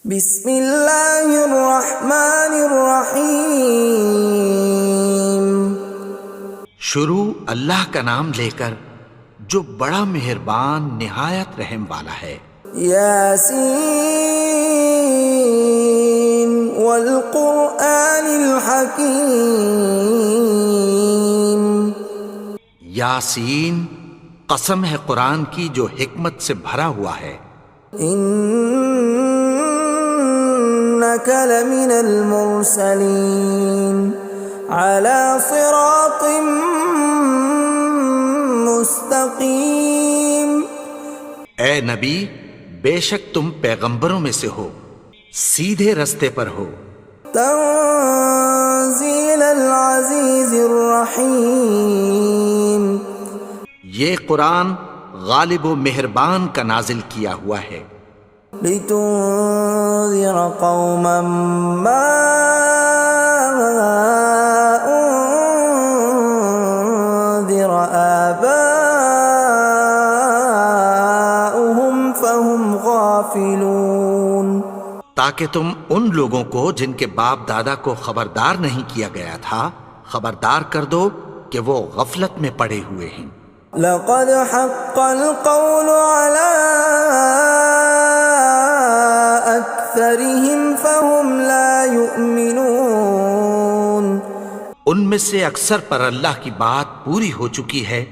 بسم اللہ الرحمن الرحیم۔ شروع اللہ کا نام لے کر جو بڑا مہربان نہایت رحم والا ہے۔ یاسین والقرآن الحکیم۔ یاسین، قسم ہے قرآن کی جو حکمت سے بھرا ہوا ہے۔ انک لمن المرسلین علی صراط مستقیم۔ اے نبی، بے شک تم پیغمبروں میں سے ہو، سیدھے رستے پر ہو۔ تنزیل العزیز الرحیم۔ یہ قرآن غالب و مہربان کا نازل کیا ہوا ہے۔ لتنذر قوما ما انذر آباؤهم فهم غافلون۔ تاکہ تم ان لوگوں کو جن کے باپ دادا کو خبردار نہیں کیا گیا تھا خبردار کر دو کہ وہ غفلت میں پڑے ہوئے ہیں۔ لقد حق القول على أكثرهم فهم لا يؤمنون۔ ان میں سے اکثر پر اللہ کی بات پوری ہو چکی ہے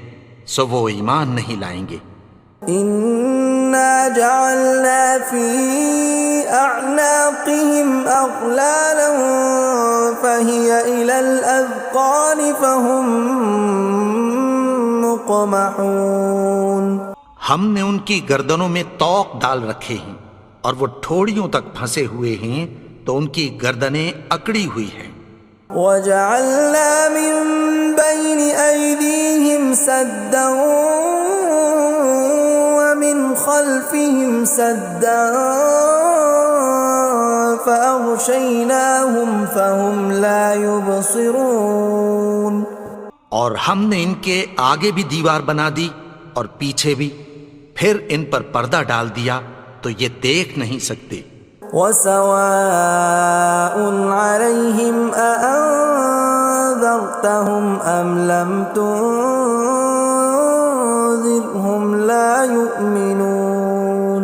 سو وہ ایمان نہیں لائیں گے۔ إنا جعلنا في أعناقهم أغلالا فهي إلى الأذقان فهم مقمحون۔ ہم نے ان کی گردنوں میں طوق ڈال رکھے ہیں اور وہ ٹھوڑیوں تک پھنسے ہوئے ہیں تو ان کی گردنیں اکڑی ہوئی ہیں۔ وَجَعَلْنَا مِن بَيْنِ أَيْدِيهِمْ سَدًّا وَمِنْ خَلْفِهِمْ سَدًّا فَأَغْشَيْنَاهُمْ فَهُمْ لَا يُبْصِرُونَ۔ اور ہم نے ان کے آگے بھی دیوار بنا دی اور پیچھے بھی، پھر ان پر پردہ ڈال دیا تو یہ دیکھ نہیں سکتے۔ وَسَوَاءٌ عَلَيْهِمْ أَأَنذَرْتَهُمْ أَمْ لَمْ تُنذِرْهُمْ لَا يُؤْمِنُونَ۔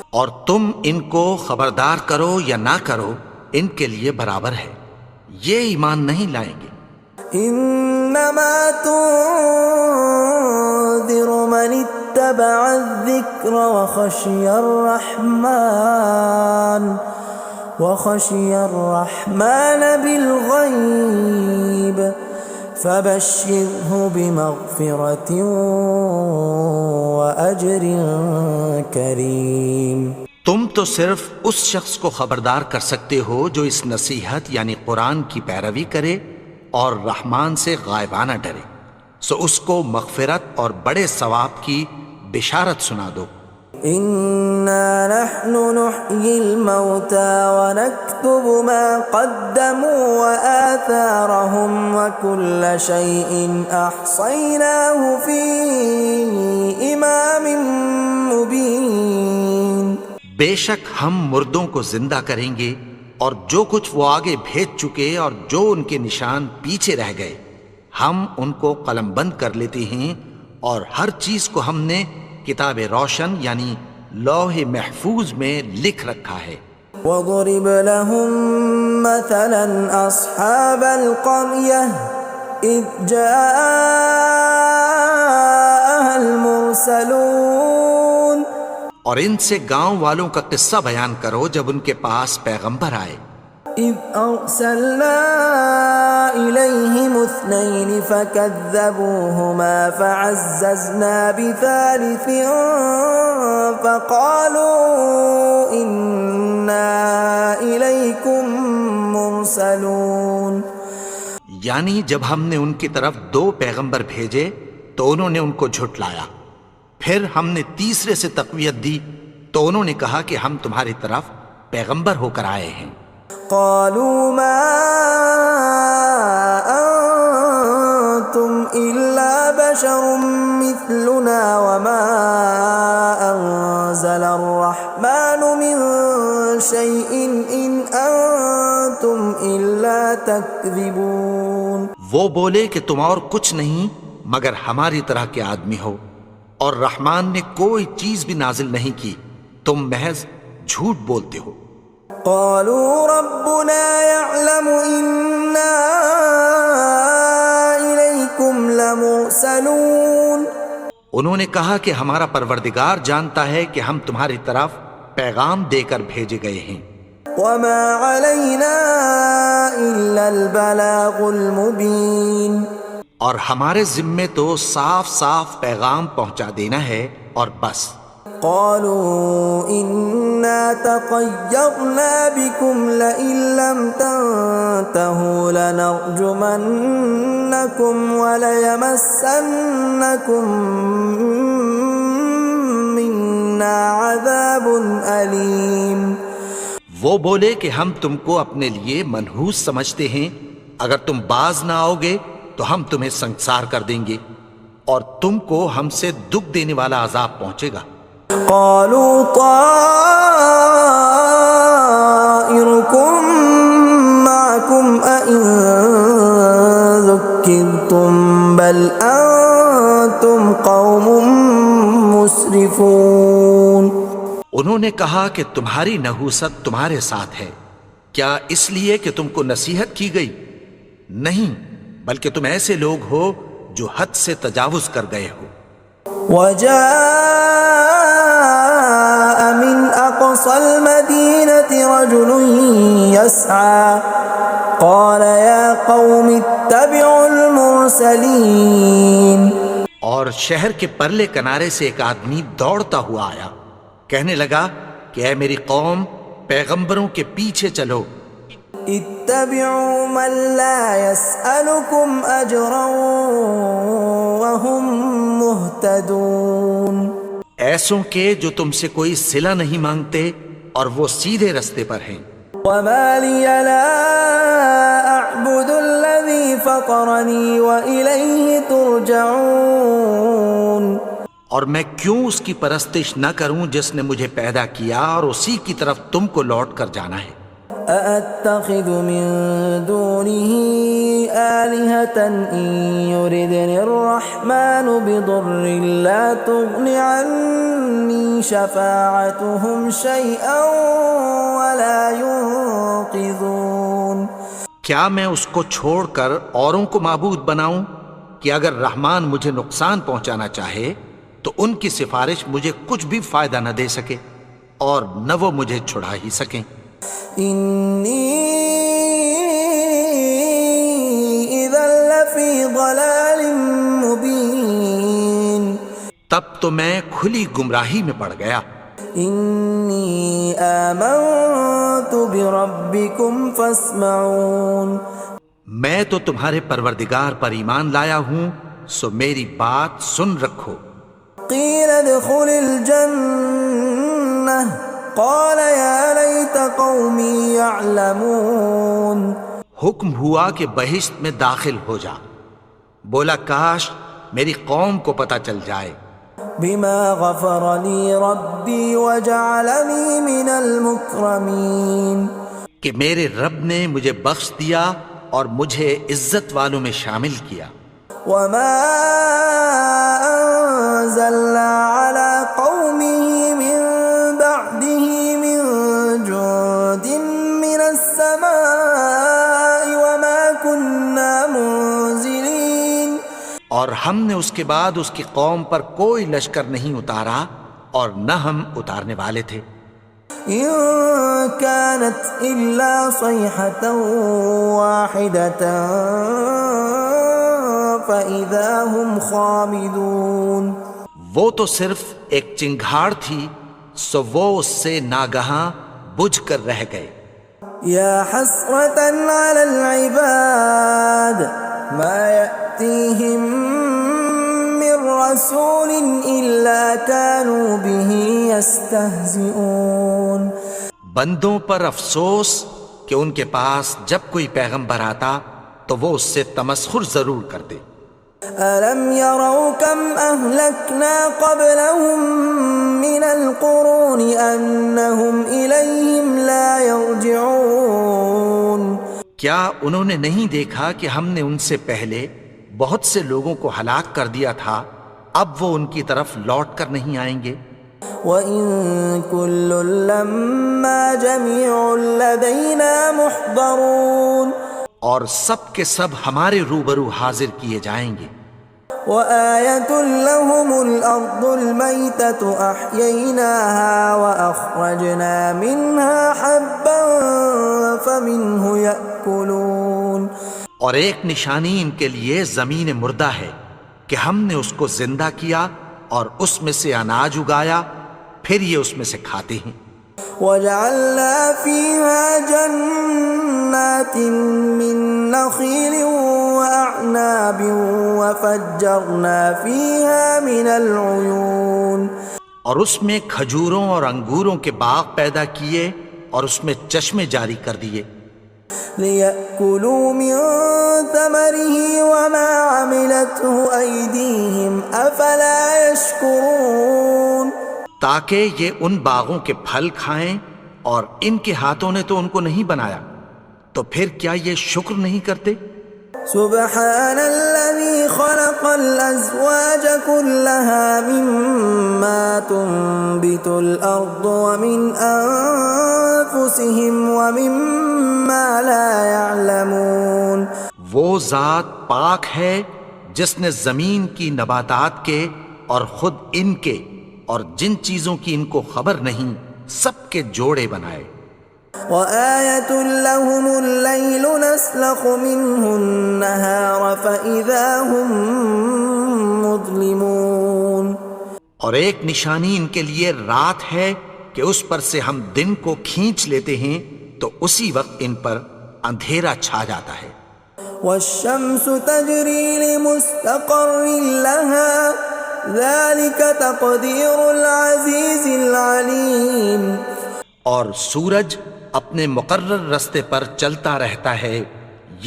اور تم ان کو خبردار کرو یا نہ کرو ان کے لیے برابر ہے، یہ ایمان نہیں لائیں گے۔ انما تنذر من اتبع الذکر وخشی الرحمن بالغیب فبشرہ بمغفرۃ واجر کریم۔ تم تو صرف اس شخص کو خبردار کر سکتے ہو جو اس نصیحت یعنی قرآن کی پیروی کرے اور رحمان سے غائبانہ ڈرے، سو اس کو مغفرت اور بڑے ثواب کی بشارت سنا دو۔ اِنَّا نَحْنُ نُحْيِي الْمَوْتَى وَنَكْتُبُ مَا قَدَّمُوا وَآثَارَهُمْ وَكُلَّ شَيْءٍ أَحْصَيْنَاهُ فِي إِمَامٍ مُبِينٍ۔ بے شک ہم مردوں کو زندہ کریں گے اور جو کچھ وہ آگے بھیج چکے اور جو ان کے نشان پیچھے رہ گئے ہم ان کو قلم بند کر لیتے ہیں، اور ہر چیز کو ہم نے کتاب روشن یعنی لوح محفوظ میں لکھ رکھا ہے۔ وَضُرِبَ لَهُم مَّثَلًا أَصْحَابَ الْقَرْيَةِ إِذْ جَاءَهَا الْمُرْسَلُونَ۔ اور ان سے گاؤں والوں کا قصہ بیان کرو جب ان کے پاس پیغمبر آئے۔ إِذْ أَرْسَلْنَا إِلَيْهِمُ اثْنَيْنِ فَكَذَّبُوهُمَا فَعَزَّزْنَا بِثَالِثٍ فَقَالُوا إِنَّا إِلَيْكُمْ مُرْسَلُونَ۔ یعنی جب ہم نے ان کی طرف 2 پیغمبر بھیجے تو انہوں نے ان کو جھٹلایا، پھر ہم نے تیسرے سے تقویت دی تو انہوں نے کہا کہ ہم تمہاری طرف پیغمبر ہو کر آئے ہیں۔ قالوا ما انتم الا بشر مثلنا وما انزل الرحمن من شيء إن أنتم إلا تكذبون. وہ بولے کہ تم اور کچھ نہیں مگر ہماری طرح کے آدمی ہو، اور رحمان نے کوئی چیز بھی نازل نہیں کی، تم محض جھوٹ بولتے ہو. قالوا ربنا يعلم إنا إليكم لمرسلون. انہوں نے کہا کہ ہمارا پروردگار جانتا ہے کہ ہم تمہاری طرف پیغام دے کر بھیجے گئے ہیں. وما علينا إلا البلاغ المبين. اور ہمارے ذمے تو صاف صاف پیغام پہنچا دینا ہے اور بس. قالوا إنا تطيرنا بكم لئن لم تنتهوا لنرجمنكم وليمسنكم منا عذاب أليم. وہ بولے کہ ہم تم کو اپنے لیے منحوس سمجھتے ہیں، اگر تم باز نہ آؤ گے تو ہم تمہیں سنسار کر دیں گے اور تم کو ہم سے دکھ دینے والا عذاب پہنچے گا. قالوا طائركم معكم أئن ذكرتم بل أنتم قوم مسرفون. انہوں نے کہا کہ تمہاری نحوست تمہارے ساتھ ہے، کیا اس لیے کہ تم کو نصیحت کی گئی؟ نہیں، بلکہ تم ایسے لوگ ہو جو حد سے تجاوز کر گئے ہو. وجاء من أقصى المدينة رجل يسعى قال يا قوم اتبعوا المرسلين. اور شہر کے پرلے کنارے سے ایک آدمی دوڑتا ہوا آیا، کہنے لگا کہ اے میری قوم، پیغمبروں کے پیچھے چلو. اتبعوا من لا يسألكم أجرا وهم مهتدون. ایسوں کے جو تم سے کوئی صلہ نہیں مانگتے اور وہ سیدھے رستے پر ہیں. وما لي لا أعبد الذي فطرني وإليه ترجعون. اور میں کیوں اس کی پرستش نہ کروں جس نے مجھے پیدا کیا اور اسی کی طرف تم کو لوٹ کر جانا ہے. أأتخذ من دونه آلهة إن يردني الرحمن بضر لا تغن عني شفاعتهم شيئا ولا ينقذون. کیا میں اس کو چھوڑ کر اوروں کو معبود بناؤں کہ اگر رحمان مجھے نقصان پہنچانا چاہے تو ان کی سفارش مجھے کچھ بھی فائدہ نہ دے سکے اور نہ وہ مجھے چھڑا ہی سکیں. إني إذا لفي ضلال مبين. تب تو میں کھلی گمراہی میں پڑ گیا. إني آمنت بربكم فاسمعون. میں تو تمہارے پروردگار پر ایمان لایا ہوں، سو میری بات سن رکھو. قيل ادخل الجنة قال يا ليت قومي يعلمون. حکم ہوا کہ بہشت میں داخل ہو جا. بولا کاش میری قوم کو پتہ چل جائے. بما غفر لي ربي وجعلني من المكرمين. کہ میرے رب نے مجھے بخش دیا اور مجھے عزت والوں میں شامل کیا. وما أنزلنا على قومه من بعده من جند من السماء وما كنا منزلين. اور ہم نے اس کے بعد اس کی قوم پر کوئی لشکر نہیں اتارا اور نہ ہم اتارنے والے تھے. إن كانت إلا صيحة واحدة فإذا هم خامدون. وہ تو صرف ایک چنگھاڑ تھی، سو وہ اس سے ناگہاں بجھ کر رہ گئے. يا حسرة على العباد ما يأتيهم من رسول إلا كانوا به يستهزئون. بندوں پر افسوس کہ ان کے پاس جب کوئی پیغمبر آتا تو وہ اس سے تمسخر ضرور کرتے. ألم يروا كم أهلكنا قبلهم من القرون أنهم إليهم لا يرجعون کیا انہوں نے نہیں دیکھا کہ ہم نے ان سے پہلے بہت سے لوگوں کو ہلاک کر دیا تھا، اب وہ ان کی طرف لوٹ کر نہیں آئیں گے؟ وَإِن كُلٌّ لَّمَّا جَمِيعٌ لَّدَيْنَا مُحْضَرُونَ اور سب کے سب ہمارے روبرو حاضر کیے جائیں گے۔ وَآيَةٌ لَّهُمُ الْأَرْضُ الْمَيْتَةُ أَحْيَيْنَاهَا وَأَخْرَجْنَا مِنْهَا حَبًّا فَمِنْهُ يَأْكُلُونَ اور ایک نشانی ان کے لیے زمین مردہ ہے کہ ہم نے اس کو زندہ کیا اور اس میں سے اناج اگایا، پھر یہ اس میں سے کھاتے ہیں۔ وَجَعَلْنَا فِيهَا جَنَّاتٍ مِّن نَّخِيلٍ وَأَعْنَابٍ وَفَجَّرْنَا فِيهَا مِنَ الْعُيُونِ اور اس میں کھجوروں اور انگوروں کے باغ پیدا کیے اور اس میں چشمے جاری کر دیے، لِيَأْكُلُوا مِن ثَمَرِهِ وَمَا عَمِلَتْهُ أَيْدِيهِمْ أَفَلَا يَشْكُرُونَ تاکہ یہ ان باغوں کے پھل کھائیں، اور ان کے ہاتھوں نے تو ان کو نہیں بنایا، تو پھر کیا یہ شکر نہیں کرتے؟ سبحان الذي خلق الأزواج كلها مما تنبت الأرض ومن أنفسهم ومما لا يعلمون وہ ذات پاک ہے جس نے زمین کی نباتات کے اور خود ان کے اور جن چیزوں کی ان کو خبر نہیں سب کے جوڑے بنائے۔ وَآيَةٌ لَّهُمُ اللَّيْلُ نَسْلَخُ مِنْهُ النَّهَارَ فَإِذَا هُم مُظْلِمُونَ اور ایک نشانی ان کے لیے رات ہے کہ اس پر سے ہم دن کو کھینچ لیتے ہیں تو اسی وقت ان پر اندھیرا چھا جاتا ہے۔ وَالشَّمْسُ تَجْرِي لِمُسْتَقَرٍّ لَّهَا ذَلِكَ تَقْدِيرُ الْعَزِيزِ الْعَلِيمِ اور سورج اپنے مقرر رستے پر چلتا رہتا ہے،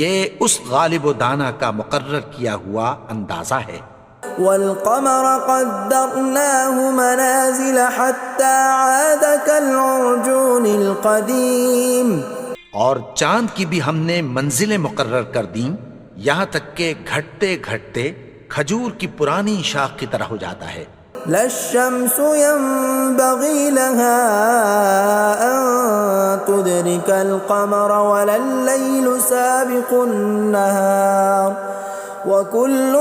یہ اس غالب و دانا کا مقرر کیا ہوا اندازہ ہے۔ وَالْقَمَرَ قَدَّرْنَاهُ مَنَازِلَ حَتَّى عَادَ كَالْعُرْجُونِ الْقَدِيمِ اور چاند کی بھی ہم نے منزلیں مقرر کر دیں، یہاں تک کہ گھٹتے گھٹتے کھجور کی پرانی شاخ کی طرح ہو جاتا ہے۔ لا الشمس ينبغي لها أن تدرك القمر ولا الليل سابق النهار وكل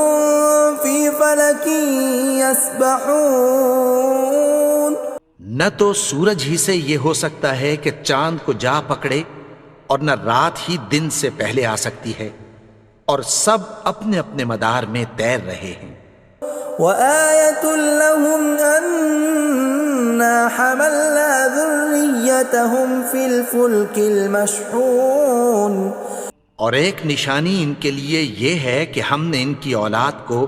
في فلك يسبحون نہ تو سورج ہی سے یہ ہو سکتا ہے کہ چاند کو جا پکڑے، اور نہ رات ہی دن سے پہلے آ سکتی ہے، اور سب اپنے اپنے مدار میں تیر رہے ہیں۔ وَآيَةٌ لَّهُمْ أَنَّا حَمَلْنَا ذُرِّيَّتَهُمْ فِي الْفُلْكِ الْمَشْحُونِ اور ایک نشانی ان کے لیے یہ ہے کہ ہم نے ان کی اولاد کو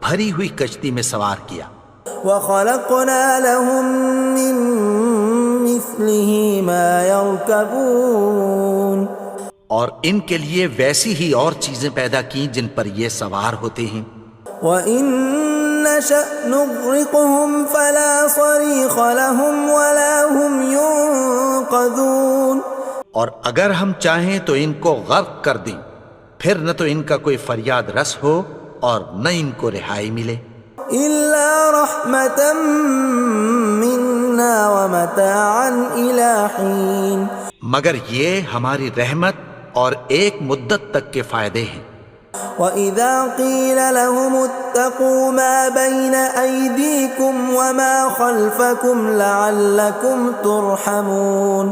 بھری ہوئی کشتی میں سوار کیا۔ وَخَلَقْنَا لَهُم مِّن مِّثْلِهِ مَا يَرْكَبُونَ اور ان کے لیے ویسی ہی اور چیزیں پیدا کی جن پر یہ سوار ہوتے ہیں۔ وَإِن نَّشَأْ نُغْرِقْهُمْ فَلَا صَرِيخَ لَهُمْ وَلَا هُمْ يُنقَذُونَ اور اگر ہم چاہیں تو ان کو غرق کر دیں، پھر نہ تو ان کا کوئی فریاد رس ہو اور نہ ان کو رہائی ملے۔ إِلَّا رَحْمَةً مِّنَّا وَمَتَاعًا إِلَىٰ حِينٍ مگر یہ ہماری رحمت اور ایک مدت تک کے فائدے ہیں۔ وَإِذَا قِيلَ لَهُمُ اتَّقُوا مَا بَيْنَ أَيْدِيكُمْ وَمَا خَلْفَكُمْ لَعَلَّكُمْ تُرْحَمُونَ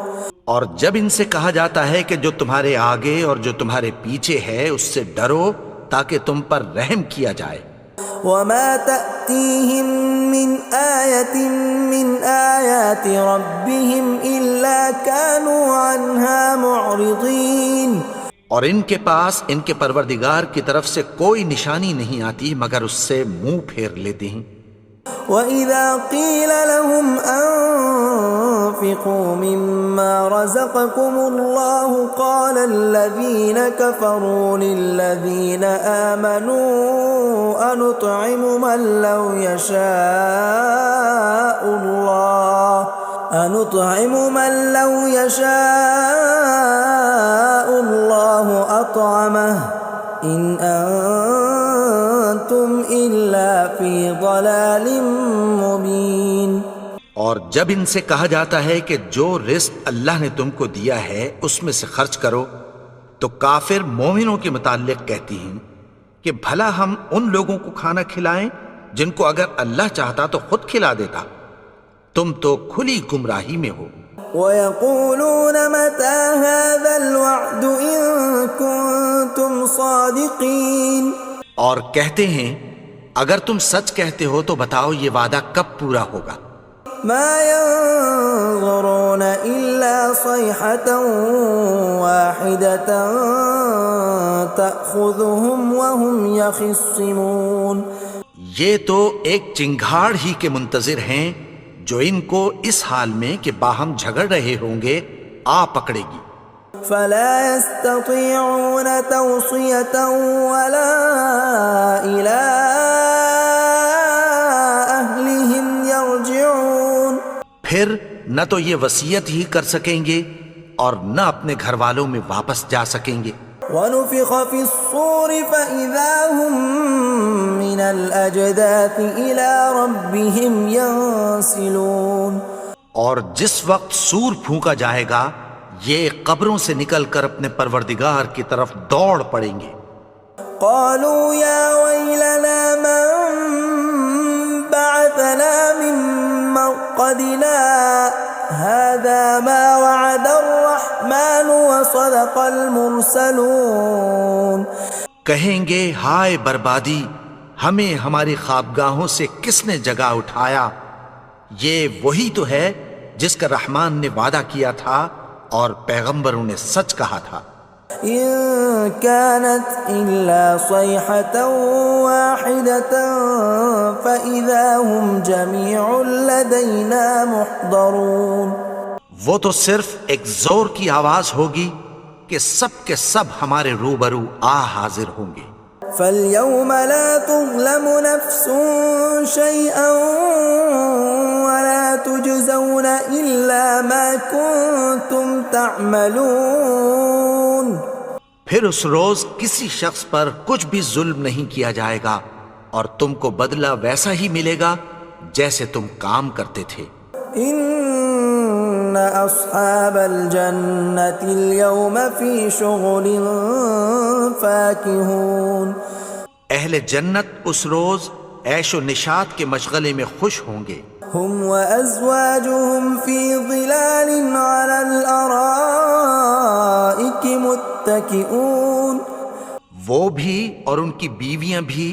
اور جب ان سے کہا جاتا ہے کہ جو تمہارے آگے اور جو تمہارے پیچھے ہے اس سے ڈرو تاکہ تم پر رحم کیا جائے۔ وَمَا تَأْتِيهِم مِّنْ آيَةٍ مِّنْ آيَاتِ رَبِّهِمْ إِلَّا كَانُوا عَنْهَا مُعْرِضِينَ اور ان کے پاس ان کے پروردگار کی طرف سے کوئی نشانی نہیں آتی مگر اس سے منہ پھیر لیتے ہیں۔ وَإِذَا قِيلَ لَهُمْ أَنفِقُوا مِمَّا رَزَقَكُمُ اللَّهُ قَالَ الَّذِينَ كَفَرُوا لِلَّذِينَ آمَنُوا أَنُطْعِمُ مَن لَّوْ يَشَاءُ اللَّهُ أَطْعَمَهُ إِنْ أَنتُمْ إِلَّا فِي ضَلَالٍ مُبِينٍ۔ اور جب ان سے کہا جاتا ہے کہ جو رزق اللہ نے تم کو دیا ہے اس میں سے خرچ کرو، تو کافر مومنوں کے متعلق کہتی ہیں کہ بھلا ہم ان لوگوں کو کھانا کھلائیں جن کو اگر اللہ چاہتا تو خود کھلا دیتا، تم تو کھلی گمراہی میں ہو۔ وَيَقُولُونَ مَتَى هَذَا الْوَعْدُ إِن كُنتُمْ صَادِقِينَ، اور کہتے ہیں اگر تم سچ کہتے ہو تو بتاؤ یہ وعدہ کب پورا ہوگا۔ مَا يَنظُرُونَ إِلَّا صَيْحَةً وَاحِدَةً تَأْخُذُهُمْ وَهُمْ يَخِصِّمُونَ، یہ تو ایک چنگھاڑ ہی کے منتظر ہیں جو ان کو اس حال میں کہ باہم جھگڑ رہے ہوں گے آ پکڑے گی۔ فَلَا يَسْتَطِيعُونَ تَوْصِيَةً وَلَا إِلَىٰ أَهْلِهِمْ يَرْجِعُونَ، پھر نہ تو یہ وصیت ہی کر سکیں گے اور نہ اپنے گھر والوں میں واپس جا سکیں گے۔ وَنُفِخَ فِي الصُّورِ فَإِذَا هُم مِّنَ الْأَجْدَاثِ إِلَىٰ رَبِّهِمْ يَنسِلُونَ، اور جس وقت سور پھونکا جائے گا یہ قبروں سے نکل کر اپنے پروردگار کی طرف دوڑ پڑیں گے۔ قَالُوا يَا وَيْلَنَا مَن بَعَثَنَا مِن مَّرْقَدِنَا هَٰذَا مَا وَعَدَ الرَّحْمَٰنُ وَصَدَقَ الْمُرْسَلُونَ، کہیں گے ہائے بربادی، ہمیں ہماری خوابگاہوں سے کس نے جگا اٹھایا، یہ وہی تو ہے جس کا رحمان نے وعدہ کیا تھا اور پیغمبروں نے سچ کہا تھا۔ إِن كَانَتْ إِلَّا صَيْحَةً وَاحِدَةً فَإِذَا هُمْ جَمِيعٌ لَدَيْنَا مُحْضَرُونَ، وہ تو صرف ایک زور کی آواز ہوگی کہ سب کے سب ہمارے روبرو آ حاضر ہوں گے۔ فَالْيَوْمَ لَا تُظْلَمُ نَفْسٌ شَيْئًا وَلَا تُجْزَوْنَ إِلَّا مَا كُنتُمْ تَعْمَلُونَ، پھر اس روز کسی شخص پر کچھ بھی ظلم نہیں کیا جائے گا اور تم کو بدلہ ویسا ہی ملے گا جیسے تم کام کرتے تھے۔ إِنَّ أَصْحَابَ الْجَنَّةِ الْيَوْمَ فِي شُغُلٍ فَاكِهُونَ، اہل جنت اس روز عیش و نشاط کے مشغلے میں خوش ہوں گے۔ هُمْ وَأَزْوَاجُهُمْ فِي ظِلَالٍ عَلَى الْأَرَائِكِ مُتَّكِئُونَ، وہ بھی اور ان کی بیویاں بھی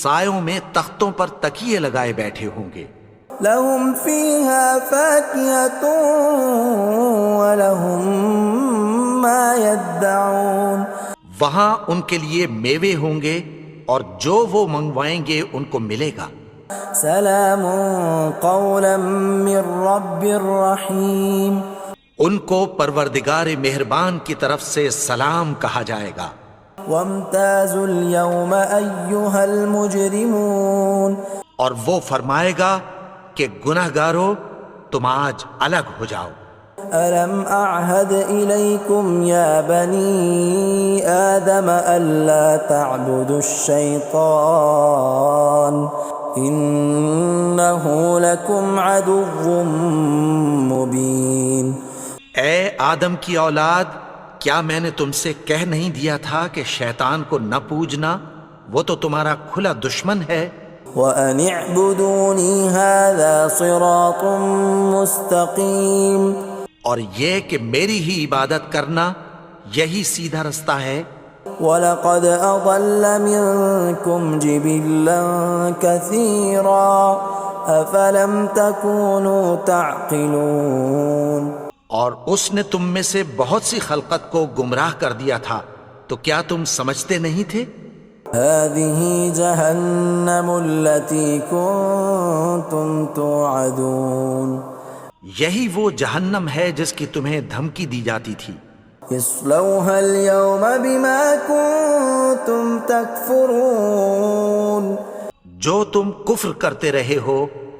سایوں میں تختوں پر تکیے لگائے بیٹھے ہوں گے۔ لَهُمْ فِيهَا فَاكِهَةٌ وَلَهُمْ مَا يَدَّعُونَ، وہاں ان کے لیے میوے ہوں گے اور جو وہ منگوائیں گے ان کو ملے گا۔ سلام قولا من رب الرحیم، ان کو پروردگار مہربان کی طرف سے سلام کہا جائے گا۔ وامتازوا اليوم ایھا المجرمون، اور وہ فرمائے گا کہ گنہگارو تم آج الگ ہو جاؤ۔ ألم أعهد إليكم يا بني آدم ألا تعبدوا الشيطان إنه لكم عدو مبين۔ اے آدم کی اولاد، کیا میں نے تم سے کہہ نہیں دیا تھا کہ شیطان کو نہ پوجنا، وہ تو تمہارا کھلا دشمن ہے۔ وَأَنِ اعْبُدُونِي هَذَا صِرَاطٌ مُسْتَقِيمٌ، اور یہ کہ میری ہی عبادت کرنا یہی سیدھا رستہ ہے۔ وَلَقَدْ أَضَلَّ مِنكُمْ جِبِلًّا كَثِيرًا أَفَلَمْ تَكُونُوا تَعْقِلُونَ، اور اس نے تم میں سے بہت سی خلقت کو گمراہ کر دیا تھا، تو کیا تم سمجھتے نہیں تھے؟ هذه جهنم التي كنتم توعدون یہی وہ جہنم ہے جس کی تمہیں دھمکی دی جاتی تھی. اصلوها اليوم بما كنتم تكفرون جو تم کفر کرتے رہے ہو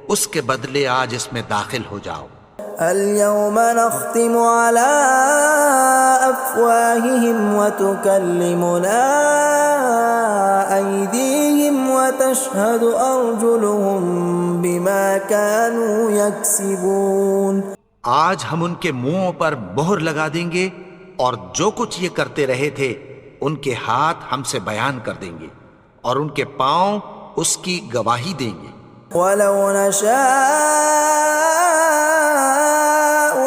اس کے بدلے آج اس میں داخل ہو جاؤ. اليوم نختم على أفواههم وتكلمنا أيديهم وتشهد أرجلهم بما كانوا يكسبون. آج ہم ان کے منہوں پر مہر لگا دیں گے اور جو کچھ یہ کرتے رہے تھے ان کے ہاتھ ہم سے بیان کر دیں گے اور ان کے پاؤں اس کی گواہی دیں گے. ولو نشاء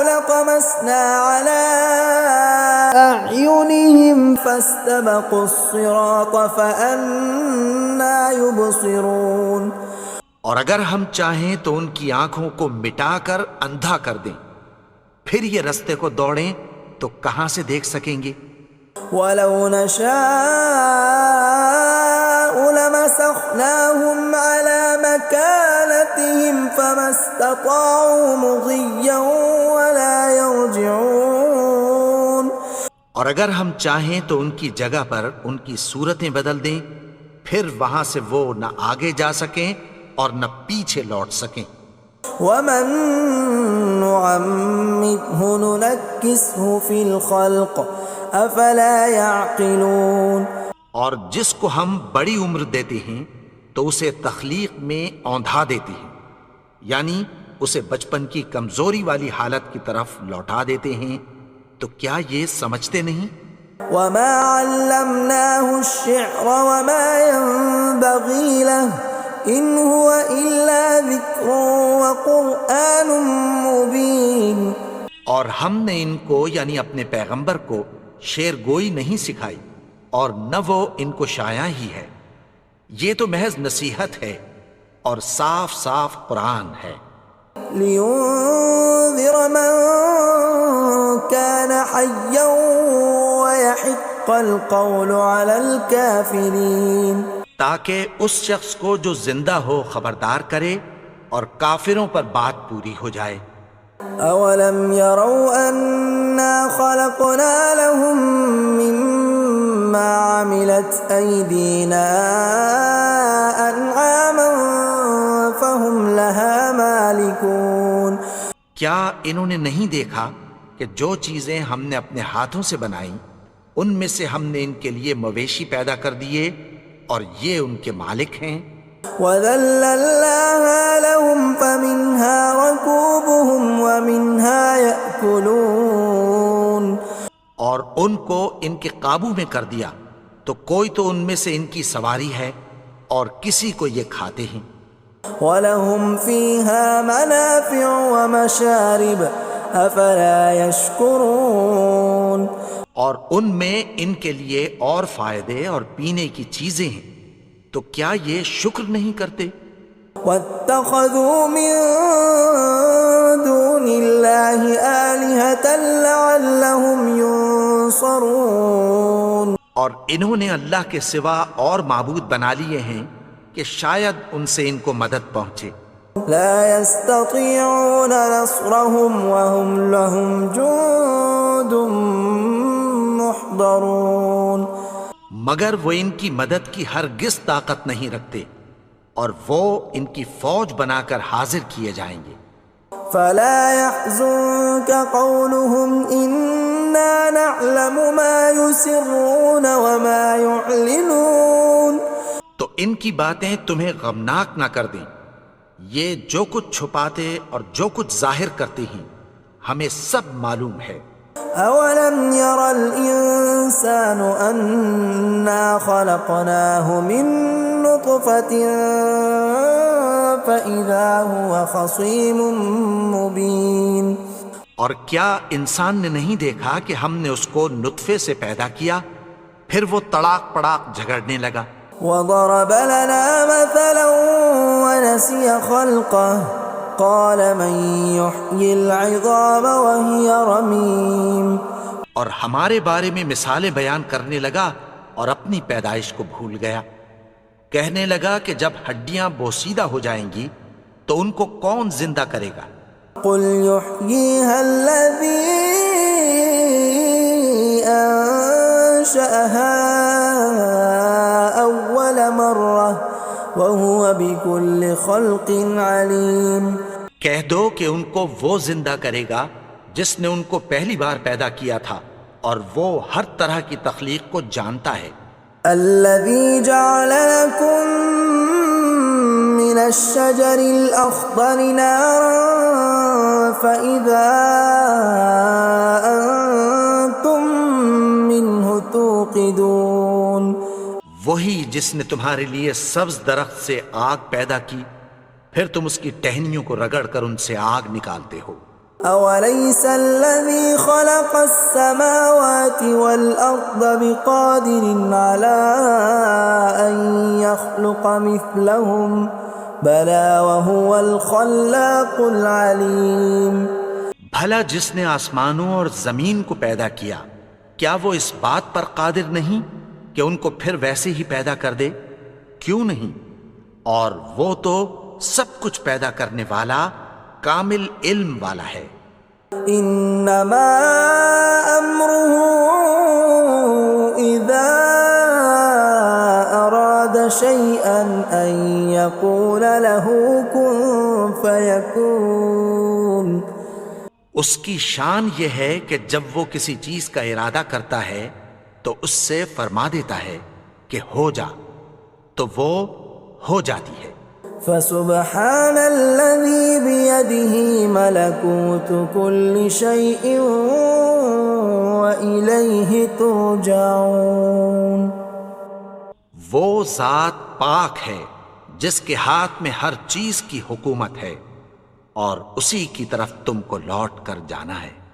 لطمسنا على أعينهم فاستبقوا الصراط فأنى يبصرون. اور اگر ہم چاہیں تو ان کی آنکھوں کو مٹا کر اندھا کر دیں، پھر یہ رستے کو دوڑیں تو کہاں سے دیکھ سکیں گے. ولو نشاء لمسخناهم على مكانتهم فما استطاعوا مضيا ولا يرجعون. اور اگر ہم چاہیں تو ان کی جگہ پر ان کی صورتیں بدل دیں، پھر وہاں سے وہ نہ آگے جا سکیں اور نہ پیچھے لوٹ سکیں. ومن نعمره ننكسه في الخلق افلا يعقلون. اور جس کو ہم بڑی عمر دیتے ہیں تو اسے تخلیق میں اوندھا دیتے ہیں، یعنی اسے بچپن کی کمزوری والی حالت کی طرف لوٹا دیتے ہیں. تو کیا یہ سمجھتے نہیں؟ وما علمناه الشعر وما ينبغي له ان هو الا ذکر وقرآن مبین. اور ہم نے ان کو یعنی اپنے پیغمبر کو شعر گوئی نہیں سکھائی اور نہ وہ ان کو شایع ہی ہے، یہ تو محض نصیحت ہے اور صاف صاف قرآن ہے. لینذر من كان حیا ويحق القول على الكافرین. تاکہ اس شخص کو جو زندہ ہو خبردار کرے اور کافروں پر بات پوری ہو جائے. اولم يروا انا خلقنا لهم مما عملت ايدينا انعاما فهم لها مالكون. کیا انہوں نے نہیں دیکھا کہ جو چیزیں ہم نے اپنے ہاتھوں سے بنائیں ان میں سے ہم نے ان کے لیے مویشی پیدا کر دیے اور یہ ان کے مالک ہیں. وَذَلَّلْنَاهَا لَهُمْ فَمِنْهَا رَكُوبُهُمْ وَمِنْهَا يَأْكُلُونَ. اور ان کو ان کے قابو میں کر دیا تو کوئی تو ان میں سے ان کی سواری ہے اور کسی کو یہ کھاتے ہیں. وَلَهُمْ فِيهَا مَنَافِعُ وَمَشَارِبُ أَفَلَا يَشْكُرُونَ. اور ان میں ان کے لیے اور فائدے اور پینے کی چیزیں ہیں، تو کیا یہ شکر نہیں کرتے؟ وَاتَّخَذُوا مِن دُونِ اللَّهِ آلِهَةً لَعَلَّهُمْ يُنصَرُونَ. اور انہوں نے اللہ کے سوا اور معبود بنا لیے ہیں کہ شاید ان سے ان کو مدد پہنچے. لا يستطيعون نصرهم وهم لهم جند محضرون. مگر وہ ان کی مدد کی ہرگز طاقت نہیں رکھتے اور وہ ان کی فوج بنا کر حاضر کیے جائیں گے. فلا يحزنك قولهم إنا نعلم ما يسرون وما يعلنون. تو ان کی باتیں تمہیں غمناک نہ کر دیں، یہ جو کچھ چھپاتے اور جو کچھ ظاہر کرتے ہیں ہمیں سب معلوم ہے. اولم ير الانسان انا خلقناه من نطفة فاذا هو خصيم مبين. اور کیا انسان نے نہیں دیکھا کہ ہم نے اس کو نطفے سے پیدا کیا پھر وہ تڑاک پڑاک جھگڑنے لگا. وضرب لنا مثلا ونسي خلقه قال من يحيي العظام وهي رميم. اور ہمارے بارے میں مثالیں بیان کرنے لگا اور اپنی پیدائش کو بھول گیا. کہنے لگا کہ جب ہڈیاں بوسیدہ ہو جائیں گی تو ان کو کون زندہ کرے گا؟ قل يحييها الذي أنشأها أول مرة وهو بكل خلق عليم۔ کہہ دو کہ ان کو وہ زندہ کرے گا جس نے ان کو پہلی بار پیدا کیا تھا اور وہ ہر طرح کی تخلیق کو جانتا ہے۔ الذي جعل لكم من الشجر الأخضر نارا فإذا أنتم منه توقدون۔ وہی جس نے تمہارے لیے سبز درخت سے آگ پیدا کی، پھر تم اس کی ٹہنیوں کو رگڑ کر ان سے آگ نکالتے ہو۔ أوليس الذي خلق السماوات والأرض بقادر على أن يخلق مثلهم بلى وهو الخلاق العليم۔ بھلا جس نے آسمانوں اور زمین کو پیدا کیا، کیا وہ اس بات پر قادر نہیں کہ ان کو پھر ویسے ہی پیدا کر دے؟ کیوں نہیں؟ اور وہ تو سب کچھ پیدا کرنے والا، کامل علم والا ہے۔ انما امره اذا اراد شيئا ان يقول له كن فيكون۔ اس کی شان یہ ہے کہ جب وہ کسی چیز کا ارادہ کرتا ہے تو اس سے فرما دیتا ہے کہ ہو جا، تو وہ ہو جاتی ہے۔ فسبحان الذي بيده ملكوت كل شيء وإليه ترجعون۔ وہ ذات پاک ہے جس کے ہاتھ میں ہر چیز کی حکومت ہے اور اسی کی طرف تم کو لوٹ کر جانا ہے۔